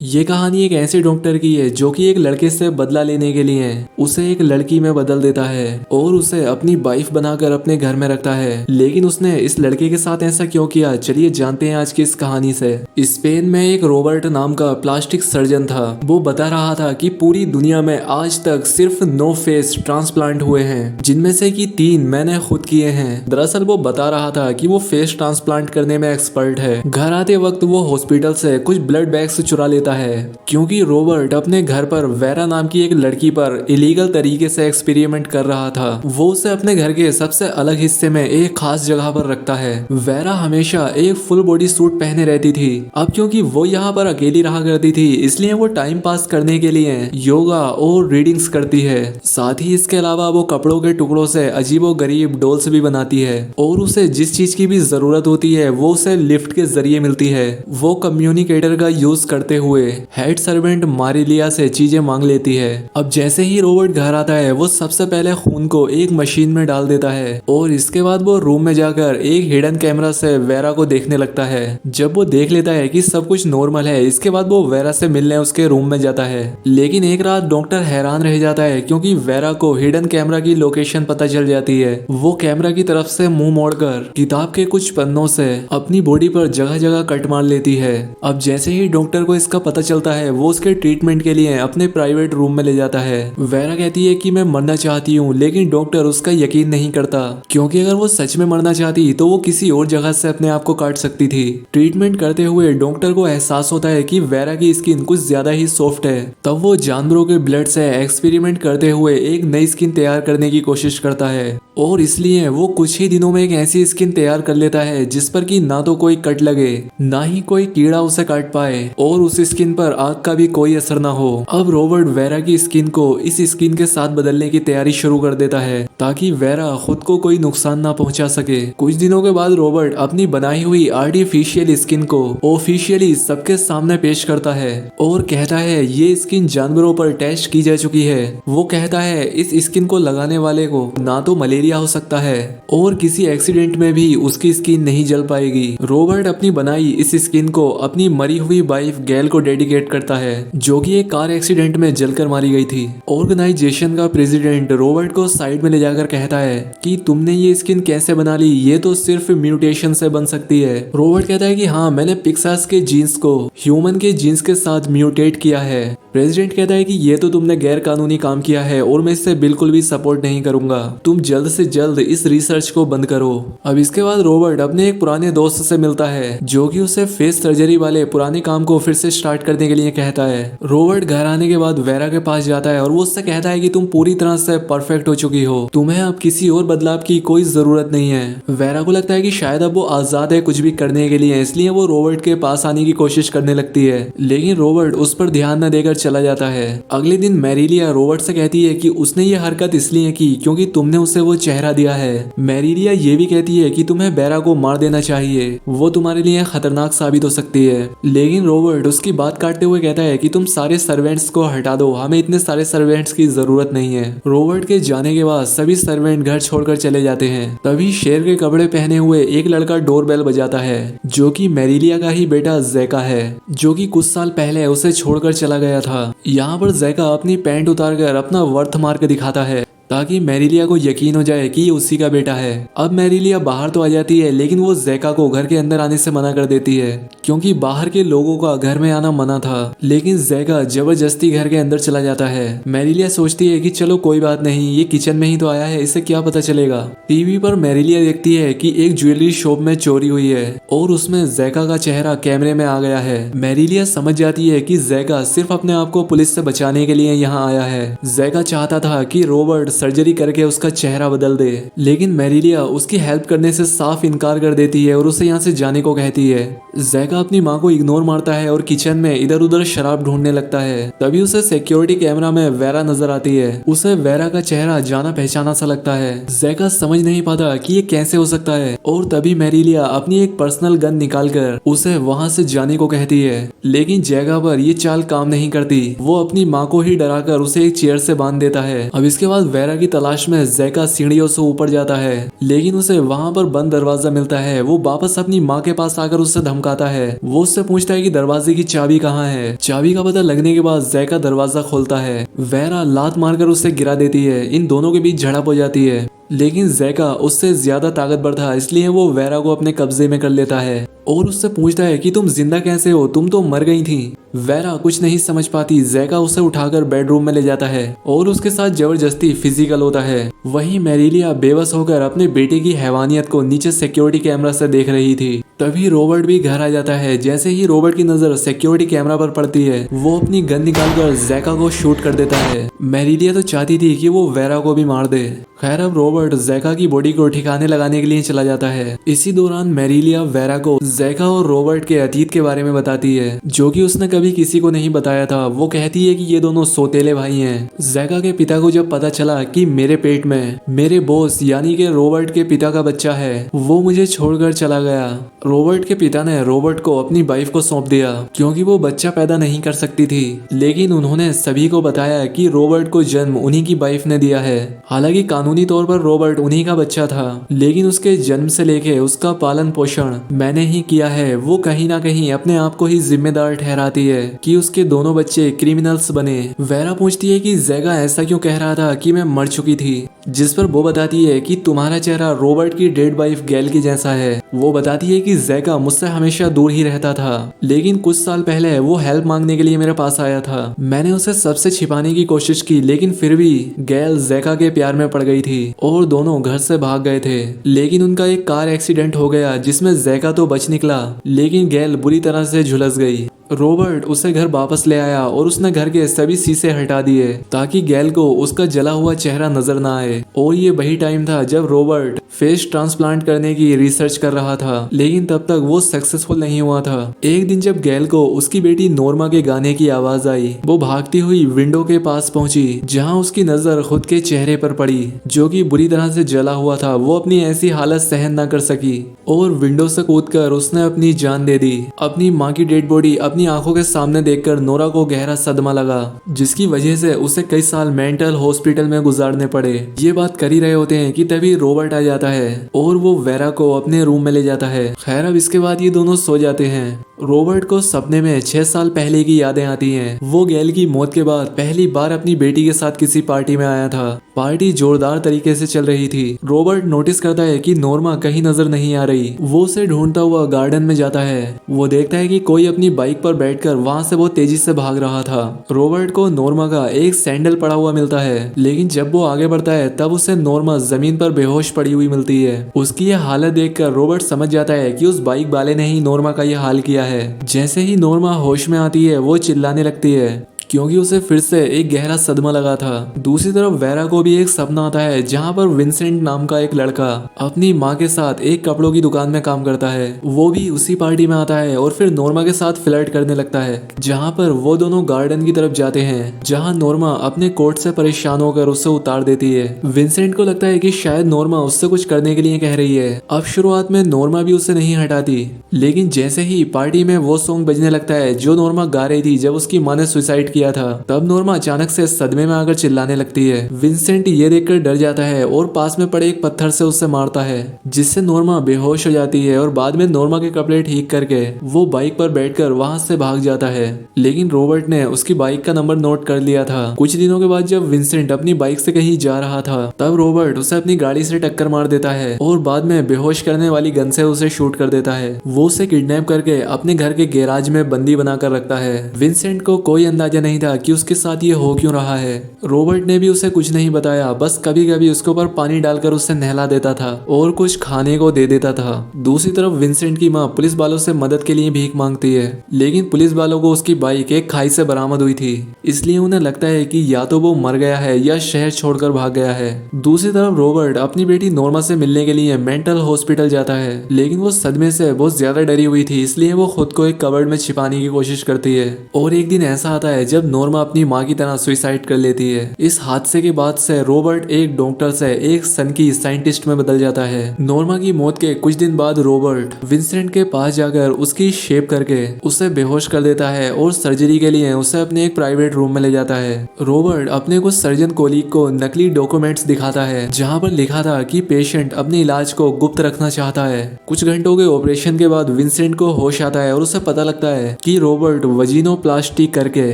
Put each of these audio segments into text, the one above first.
ये कहानी एक ऐसे डॉक्टर की है जो कि एक लड़के से बदला लेने के लिए उसे एक लड़की में बदल देता है और उसे अपनी वाइफ बनाकर अपने घर में रखता है। लेकिन उसने इस लड़के के साथ ऐसा क्यों किया, चलिए जानते हैं आज की इस कहानी से। स्पेन में एक रॉबर्ट नाम का प्लास्टिक सर्जन था। वो बता रहा था कि पूरी दुनिया में आज तक सिर्फ 9 फेस ट्रांसप्लांट हुए हैं, जिनमें से कि 3 मैंने खुद किए हैं। दरअसल वो बता रहा था कि वो फेस ट्रांसप्लांट करने में एक्सपर्ट है। घर आते वक्त वो हॉस्पिटल से कुछ ब्लड बैग्स चुरा लेता है क्योंकि रॉबर्ट अपने घर पर वेरा नाम की एक लड़की पर इलीगल तरीके से एक्सपेरिमेंट कर रहा था। वो उसे अपने घर के सबसे अलग हिस्से में एक खास जगह पर रखता है। वेरा हमेशा एक फुल बॉडी सूट पहने रहती थी। अब क्योंकि वो यहाँ पर अकेली रहा करती थी, इसलिए वो टाइम पास करने के लिए योगा और रीडिंग्स करती है। साथ ही इसके अलावा वो कपड़ों के टुकड़ों से अजीबो गरीब डॉल्स भी बनाती है और उसे जिस चीज की भी जरूरत होती है वो उसे लिफ्ट के जरिए मिलती है। वो कम्युनिकेटर का यूज करते हुए हेड सर्वेंट मारिलिया से चीजें मांग लेती है। अब जैसे ही रॉबर्ट घर आता है, वो सबसे पहले खून को एक मशीन में डाल देता है और इसके बाद वो रूम में जाकर एक हिडन कैमरा से वेरा को देखने लगता है। जब वो देख लेता है कि सब कुछ नॉर्मल है, इसके बाद वो वेरा से मिलने उसके रूम में जाता है। लेकिन एक रात डॉक्टर हैरान रह जाता है क्योंकि वेरा को हिडन कैमरा की लोकेशन पता चल जाती है। वो कैमरा की तरफ से मुंह मोड़कर किताब के कुछ पन्नों से अपनी बॉडी पर जगह जगह कट मार लेती है। अब जैसे ही डॉक्टर को इसका पता चलता है, वो उसके ट्रीटमेंट के लिए अपने प्राइवेट रूम में ले जाता है। वेरा कहती है कि मैं मरना चाहती हूँ, लेकिन डॉक्टर उसका यकीन नहीं करता क्योंकि अगर वो सच में मरना चाहती तो वो किसी और जगह से अपने आप को काट सकती थी। ट्रीटमेंट करते हुए डॉक्टर को एहसास होता है कि वेरा की स्किन कुछ ज्यादा ही सॉफ्ट है। तब वो जानवरों के ब्लड से एक्सपेरिमेंट करते हुए एक नई स्किन तैयार करने की कोशिश करता है और इसलिए वो कुछ ही दिनों में एक ऐसी स्किन तैयार कर लेता है जिस पर कि ना तो कोई कट लगे, ना ही कोई कीड़ा उसे काट पाए और उस स्किन पर आग का भी कोई असर ना हो। अब रॉबर्ट वेरा की स्किन को इस स्किन के साथ बदलने की तैयारी शुरू कर देता है ताकि वेरा खुद को कोई नुकसान ना पहुंचा सके। कुछ दिनों के बाद रॉबर्ट अपनी बनाई हुई आर्टिफिशियल स्किन को ऑफिशियली सबके सामने पेश करता है और कहता है ये स्किन जानवरों पर टेस्ट की जा चुकी है। वो कहता है इस स्किन को लगाने वाले को ना तो मलेरिया हो सकता है और किसी एक्सीडेंट में भी उसकी स्किन नहीं जल पाएगी। रॉबर्ट अपनी बनाई इस स्किन को अपनी मरी हुई वाइफ गैल को डेडिकेट करता है, जो कि एक कार एक्सीडेंट में जलकर मारी गई थी। ऑर्गेनाइजेशन का प्रेसिडेंट रॉबर्ट को साइड में ले जाकर कहता है कि तुमने ये स्किन कैसे बना ली, ये तो सिर्फ म्यूटेशन से बन सकती है। रॉबर्ट कहता है कि हाँ, मैंने पिक्सास के जीन्स को ह्यूमन के जीन्स के साथ म्यूटेट किया है। प्रेसिडेंट कहता है कि ये तो तुमने गैर कानूनी काम किया है और मैं इससे बिल्कुल भी सपोर्ट नहीं करूंगा। तुम जल्द से जल्द इस रिसर्च को बंद करो। अब इसके बाद रॉबर्ट अपने एक पुराने दोस्त से मिलता है जो कि उसे फेस सर्जरी वाले पुराने काम को फिर से स्टार्ट करने के लिए कहता है। रॉबर्ट घर आने के बाद वेरा के पास जाता है और वो उससे कहता है कि तुम पूरी तरह से परफेक्ट हो चुकी हो, तुम्हें अब किसी और बदलाव की कोई जरूरत नहीं है। वेरा को लगता है कि शायद अब वो आजाद है कुछ भी करने के लिए, इसलिए वो रॉबर्ट के पास आने की कोशिश करने लगती है, लेकिन रॉबर्ट उस पर ध्यान न देकर चला जाता है। अगले दिन मैरिलिया रॉबर्ट से कहती है कि उसने ये हरकत इसलिए की क्योंकि तुमने उसे वो चेहरा दिया है। मैरिलिया ये भी कहती है कि तुम्हें वेरा को मार देना चाहिए, वो तुम्हारे लिए खतरनाक साबित हो सकती है। लेकिन रॉबर्ट उसकी बात काटते हुए कहता है कि तुम सारे सर्वेंट्स को हटा दो, हमें इतने सारे सर्वेंट्स की जरूरत नहीं है। रॉबर्ट के जाने के बाद सभी सर्वेंट घर छोड़कर चले जाते हैं। तभी शेर के कपड़े पहने हुए एक लड़का डोरबेल बजाता है, जो कि मैरिलिया का ही बेटा जैका है, जो कि कुछ साल पहले उसे छोड़कर चला गया था। यहाँ पर जैका अपनी पैंट उतारकर अपना वर्थ मार के दिखाता है ताकि मैरिलिया को यकीन हो जाए कि ये उसी का बेटा है। अब मैरिलिया बाहर तो आ जाती है, लेकिन वो जैका को घर के अंदर आने से मना कर देती है क्योंकि बाहर के लोगों का घर में आना मना था। लेकिन जैका जबरदस्ती घर के अंदर चला जाता है। मैरिलिया सोचती है कि चलो कोई बात नहीं, ये किचन में ही तो आया है, इसे क्या पता चलेगा। टीवी पर मैरिलिया देखती है कि एक ज्वेलरी शॉप में चोरी हुई है और उसमें जैका का चेहरा कैमरे में आ गया है। मैरिलिया समझ जाती है कि जैका सिर्फ अपने आप को पुलिस से बचाने के लिए यहाँ आया है। जैका चाहता था कि रॉबर्ट सर्जरी करके उसका चेहरा बदल दे, लेकिन मैरिलिया उसकी हेल्प करने से साफ इनकार कर देती है और उसे यहाँ से जाने को कहती है। जैका अपनी माँ को इग्नोर मारता है और किचन में इधर उधर शराब ढूंढने लगता है। तभी उसे सिक्योरिटी कैमरा में वेरा नजर आती है। उसे वेरा का चेहरा जाना पहचाना सा लगता है। जैका समझ नहीं पाता कि ये कैसे हो सकता है और तभी मैरिलिया अपनी एक पर्सनल गन निकालकर उसे वहां से जाने को कहती है, लेकिन जैका पर ये चाल काम नहीं करती। वो अपनी माँ को ही डराकर उसे एक चेयर से बांध देता है। अब इसके बाद वेरा वेरा की तलाश में जैका सीढ़ियों से ऊपर जाता है, लेकिन उसे वहाँ पर बंद दरवाजा मिलता है। वो वापस अपनी माँ के पास आकर उससे धमकाता है। वो उससे पूछता है कि दरवाजे की चाबी कहाँ है। चाबी का पता लगने के बाद जैका दरवाजा खोलता है। वेरा लात मारकर उसे गिरा देती है। इन दोनों के बीच झड़प हो जाती है, लेकिन जैका उससे ज्यादा ताकतवर था, इसलिए वो वेरा को अपने कब्जे में कर लेता है और उससे पूछता है कि तुम जिंदा कैसे हो, तुम तो मर गई थी। वेरा कुछ नहीं समझ पाती। जैका उसे उठाकर बेडरूम में ले जाता है और उसके साथ जबरदस्ती फिजिकल होता है। वहीं मैरिलिया बेबस होकर अपने बेटे की हैवानियत को नीचे सिक्योरिटी कैमरा से देख रही थी। तभी रॉबर्ट भी घर आ जाता है। जैसे ही रॉबर्ट की नजर सिक्योरिटी कैमरा पर पड़ती है, वो अपनी गन निकालकर जैका को शूट कर देता है। मैरिलिया तो चाहती थी कि वो वेरा को भी मार दे। खैर अब रॉबर्ट जैका की बॉडी को ठिकाने लगाने के लिए चला जाता है। इसी दौरान मैरिलिया वेरा को जैका और रॉबर्ट के अतीत के बारे में बताती है, जो कि उसने कभी किसी को नहीं बताया था। वो कहती है कि ये दोनों सौतेले भाई हैं। जैका के पिता को जब पता चला कि मेरे पेट में मेरे बॉस यानी कि रॉबर्ट के पिता का बच्चा है, वो मुझे छोड़कर चला गया। रॉबर्ट के पिता ने रॉबर्ट को अपनी वाइफ को सौंप दिया क्योंकि वो बच्चा पैदा नहीं कर सकती थी, लेकिन उन्होंने सभी को बताया कि रॉबर्ट को जन्म उन्हीं की वाइफ ने दिया है। हालांकि कानूनी तौर पर रॉबर्ट उन्हीं का बच्चा था, लेकिन उसके जन्म से लेके उसका पालन पोषण मैंने ही किया है। वो कहीं ना कहीं अपने आप को ही जिम्मेदार ठहराती है कि उसके दोनों बच्चे क्रिमिनल्स बने। वेरा पूछती है कि जैगा ऐसा क्यों कह रहा था कि मैं मर चुकी थी, जिस पर वो बताती है कि तुम्हारा चेहरा रॉबर्ट की डेड वाइफ गैल की जैसा है। वो बताती है कि जैका मुझसे हमेशा दूर ही रहता था, लेकिन कुछ साल पहले वो हेल्प मांगने के लिए मेरे पास आया था। मैंने उसे सबसे छिपाने की कोशिश की, लेकिन फिर भी गैल जैका के प्यार में पड़ गई थी और दोनों घर से भाग गए थे। लेकिन उनका एक कार एक्सीडेंट हो गया जिसमें जैका तो बच निकला, लेकिन गैल बुरी तरह से झुलस गई। रॉबर्ट उसे घर वापस ले आया और उसने घर के सभी शीशे हटा दिए ताकि गैल को उसका जला हुआ चेहरा नजर ना आए। और ये वही टाइम था जब रॉबर्ट फेस ट्रांसप्लांट करने की रिसर्च कर रहा था, लेकिन तब तक वो सक्सेसफुल नहीं हुआ था। एक दिन जब गैल को उसकी बेटी नोर्मा के गाने की आवाज आई, वो भागती हुई विंडो के पास पहुंची, जहां उसकी नजर खुद के चेहरे पर पड़ी जो कि बुरी तरह से जला हुआ था। वो अपनी ऐसी हालत सहन न कर सकी और विंडो से कूदकर उसने अपनी जान दे दी। अपनी माँ की डेड बॉडी अपनी आंखों के सामने देखकर नोरा को गहरा सदमा लगा, जिसकी वजह से उसे कई साल मेंटल हॉस्पिटल में गुजारने पड़े। ये बात कर ही रहे होते हैं कि तभी रॉबर्ट आ जाता है और वो वेरा को अपने रूम में ले जाता है। खैर अब इसके बाद ये दोनों सो जाते हैं। रॉबर्ट को सपने में 6 साल पहले की यादें आती हैं। वो गैल की मौत के बाद पहली बार अपनी बेटी के साथ किसी पार्टी में आया था। पार्टी जोरदार तरीके से चल रही थी। रॉबर्ट नोटिस करता है कि नोर्मा कहीं नजर नहीं आ रही। वो उसे ढूंढता हुआ गार्डन में जाता है। वो देखता है कि कोई अपनी बाइक पर बैठकर वहां से बहुत तेजी से भाग रहा था। रॉबर्ट को नोर्मा का एक सैंडल पड़ा हुआ मिलता है, लेकिन जब वो आगे बढ़ता है तब उसे नोर्मा जमीन पर बेहोश पड़ी हुई मिलती है। उसकी यह हालत देखकर रॉबर्ट समझ जाता है कि उस बाइक वाले ने ही नोर्मा का यह हाल किया है। जैसे ही नोर्मा होश में आती है, वो चिल्लाने लगती है क्योंकि उसे फिर से एक गहरा सदमा लगा था। दूसरी तरफ वेरा को भी एक सपना आता है जहां पर विंसेंट नाम का एक लड़का अपनी माँ के साथ एक कपड़ों की दुकान में काम करता है। वो भी उसी पार्टी में आता है और फिर नोर्मा के साथ फ्लर्ट करने लगता है, जहां पर वो दोनों गार्डन की तरफ जाते हैं, जहां नोर्मा अपने कोट से परेशान होकर उसे उतार देती है। विंसेंट को लगता है कि शायद नोर्मा उससे कुछ करने के लिए कह रही है। अब शुरुआत में नोर्मा भी उसे नहीं हटाती, लेकिन जैसे ही पार्टी में वो सॉन्ग बजने लगता है जो नोर्मा गा रही थी जब उसकी माँ ने सुसाइड किया था, तब नोर्मा अचानक से सदमे में आकर चिल्लाने लगती है। विंसेंट ये देखकर डर जाता है और पास में पड़े एक पत्थर से उसे मारता है, जिससे नोर्मा बेहोश हो जाती है और बाद में नोर्मा के कपड़े ठीक करके वो बाइक पर बैठकर वहां से भाग जाता है। लेकिन रॉबर्ट ने उसकी बाइक का नंबर नोट कर लिया था। कुछ दिनों के बाद जब विंसेंट अपनी बाइक से कहीं जा रहा था, तब रॉबर्ट उसे अपनी गाड़ी से टक्कर मार देता है और बाद में बेहोश करने वाली गन से उसे शूट कर देता है। वो उसे किडनैप करके अपने घर के गैराज में बंदी बनाकर रखता है। विंसेंट को कोई अंदाजा नहीं था कि उसके साथ ये हो क्यों रहा है। रॉबर्ट ने भी उसे कुछ नहीं बताया, बस कभी कभी उसके ऊपर पानी डालकर उसे नहला देता था और कुछ खाने को दे देता था। दूसरी तरफ विंसेंट की माँ पुलिस वालों से मदद के लिए भीख मांगती है, लेकिन पुलिस वालों को उसकी बाइक एक खाई से बरामद हुई थी, इसलिए उन्हें लगता है कि या तो वो मर गया है या शहर छोड़कर भाग गया है। दूसरी तरफ रॉबर्ट अपनी बेटी नोर्मा से मिलने के लिए मेंटल हॉस्पिटल जाता है, लेकिन वो सदमे से बहुत ज्यादा डरी हुई थी, इसलिए वो खुद को एक कबर्ड में छिपाने की कोशिश करती है। और एक दिन ऐसा आता है जब जब नॉर्मा अपनी माँ की तरह सुसाइड कर लेती है। इस हादसे के बाद से रॉबर्ट एक डॉक्टर से एक सन की साइंटिस्ट में बदल जाता है। नॉर्मा की मौत के कुछ दिन बाद रॉबर्ट विंसेंट के पास जाकर उसकी शेप करके उसे बेहोश कर देता है और सर्जरी के लिए उसे अपने एक प्राइवेट रूम में ले जाता है। रॉबर्ट अपने कुछ सर्जन कोलीग को नकली डॉक्यूमेंट्स दिखाता है जहां पर लिखा था कि पेशेंट अपने इलाज को गुप्त रखना चाहता है। कुछ घंटों के ऑपरेशन के बाद विंसेंट को होश आता है और उसे पता लगता है कि रॉबर्ट वजीनोप्लास्टी करके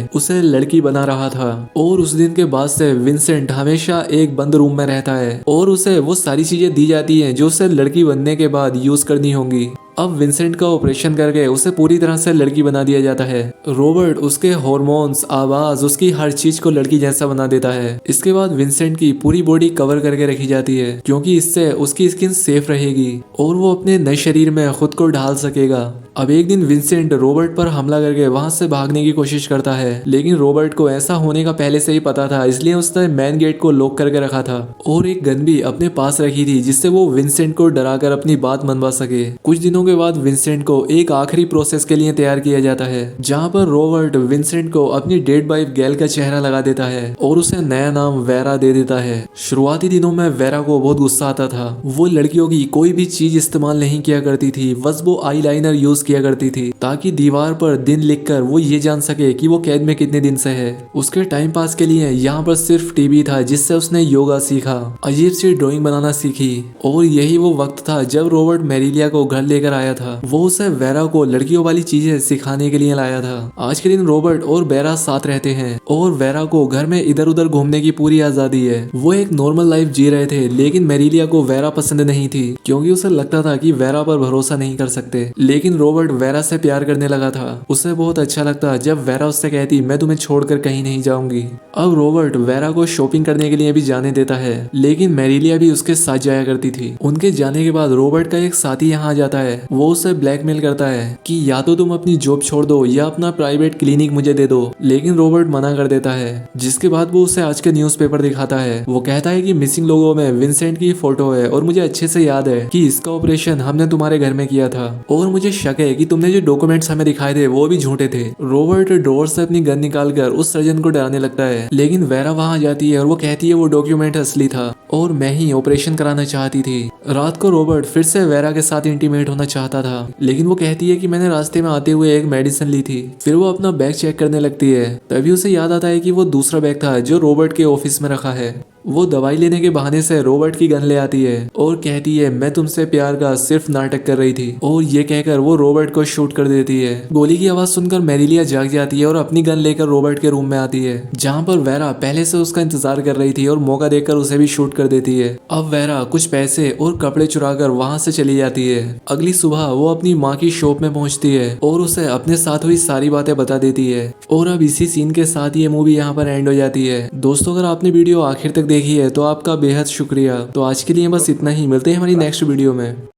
उसे लड़की बना रहा था। और उस दिन के बाद से विंसेंट हमेशा एक बंद रूम में रहता है और उसे वो सारी चीजें दी जाती हैं जो उसे लड़की बनने के बाद यूज करनी होंगी। अब विंसेंट का ऑपरेशन करके उसे पूरी तरह से लड़की बना दिया जाता है। रॉबर्ट उसके हार्मोन्स, आवाज, उसकी हर चीज को लड़की जैसा बना देता है। इसके बाद विंसेंट की पूरी बॉडी कवर करके रखी जाती है क्योंकि इससे उसकी स्किन सेफ रहेगी और वो अपने नए शरीर में खुद को ढाल सकेगा। अब एक दिन विंसेंट रॉबर्ट पर हमला करके वहां से भागने की कोशिश करता है, लेकिन रॉबर्ट को ऐसा होने का पहले से ही पता था, इसलिए उसने मेन गेट को लॉक करके रखा था और एक गन भी अपने पास रखी थी जिससे वो विंसेंट को डराकर अपनी बात मनवा सके। कुछ दिनों के बाद विंसेंट को एक आखिरी प्रोसेस के लिए तैयार किया जाता है जहाँ पर रॉबर्ट विंसेंट को अपनी डेड वाइफ गैल का चेहरा लगा देता है और उसे नया नाम वेरा दे देता है। शुरुआती दिनों में वेरा को बहुत गुस्सा आता था। वो लड़कियों की कोई भी चीज इस्तेमाल नहीं किया करती थी, बस वो आईलाइनर यूज किया करती थी ताकि दीवार पर दिन लिखकर वो ये जान सके कि वो कैद में कितने दिन से है। उसके टाइम पास के लिए यहाँ पर सिर्फ टीवी था जिससे उसने योगा सीखा, अजीब सी ड्राइंग बनाना सीखी और यही वो वक्त था जब रॉबर्ट मैरिलिया को घर लेकर आया था। वो उसे वेरा को लड़कियों वाली चीजें सिखाने के लिए लाया था। आज के दिन रॉबर्ट और वेरा साथ रहते हैं और वेरा को घर में इधर उधर घूमने की पूरी आजादी है। वो एक नॉर्मल लाइफ जी रहे थे, लेकिन मैरिलिया को वेरा पसंद नहीं थी क्योंकि उसे लगता था कि वेरा पर भरोसा नहीं कर सकते। लेकिन रॉबर्ट वेरा से प्यार करने लगा था। उसे बहुत अच्छा लगता जब वेरा उससे कहती मैं तुम्हें छोड़कर कहीं नहीं जाऊंगी। अब रॉबर्ट वेरा को शॉपिंग करने के लिए भी जाने देता है, लेकिन मैरिलिया भी उसके साथ जाया करती थी। उनके जाने के बाद रॉबर्ट का एक साथी यहाँ आ जाता है। वो उसे ब्लैकमेल करता है कि या तो तुम अपनी जॉब छोड़ दो या अपना प्राइवेट क्लिनिक मुझे दे दो, लेकिन रॉबर्ट मना कर देता है। जिसके बाद वो उसे आज के न्यूज़पेपर दिखाता है। वो कहता है कि मिसिंग लोगों में विंसेंट की फोटो है और मुझे अच्छे से याद है कि इसका ऑपरेशन हमने तुम्हारे घर में किया था और मुझे शक है कि तुमने जो डॉक्यूमेंट्स हमें दिखाए थे वो भी झूठे थे। रॉबर्ट ड्रॉअर से अपनी गन निकालकर उस सर्जन को डराने लगता है, लेकिन वेरा वहां जाती है और वो कहती है वो डॉक्यूमेंट असली था और मैं ही ऑपरेशन कराना चाहती थी। रात को रॉबर्ट फिर से वेरा के साथ इंटीमेट होना चाहता था, लेकिन वो कहती है कि मैंने रास्ते में आते हुए एक मेडिसिन ली थी। फिर वो अपना बैग चेक करने लगती है, तभी उसे याद आता है कि वो दूसरा बैग था जो रॉबर्ट के ऑफिस में रखा है। वो दवाई लेने के बहाने से रॉबर्ट की गन ले आती है और कहती है मैं तुमसे प्यार का सिर्फ नाटक कर रही थी, और ये कहकर वो रॉबर्ट को शूट कर देती है। गोली की आवाज सुनकर मैरिलिया जाग जाती है और अपनी गन लेकर रॉबर्ट के रूम में आती है जहाँ पर वेरा पहले से उसका इंतजार कर रही थी और मौका देखकर उसे भी शूट कर देती है। अब वेरा कुछ पैसे और कपड़े चुराकर वहां से चली जाती है। अगली सुबह वो अपनी माँ की शॉप में पहुंचती है और उसे अपने साथ हुई सारी बातें बता देती है। और अब इसी सीन के साथ ये मूवी यहाँ पर एंड हो जाती है। दोस्तों, अगर आपने वीडियो आखिर तक देखी है तो आपका बेहद शुक्रिया। तो आज के लिए बस इतना ही, मिलते हैं हमारी नेक्स्ट वीडियो में।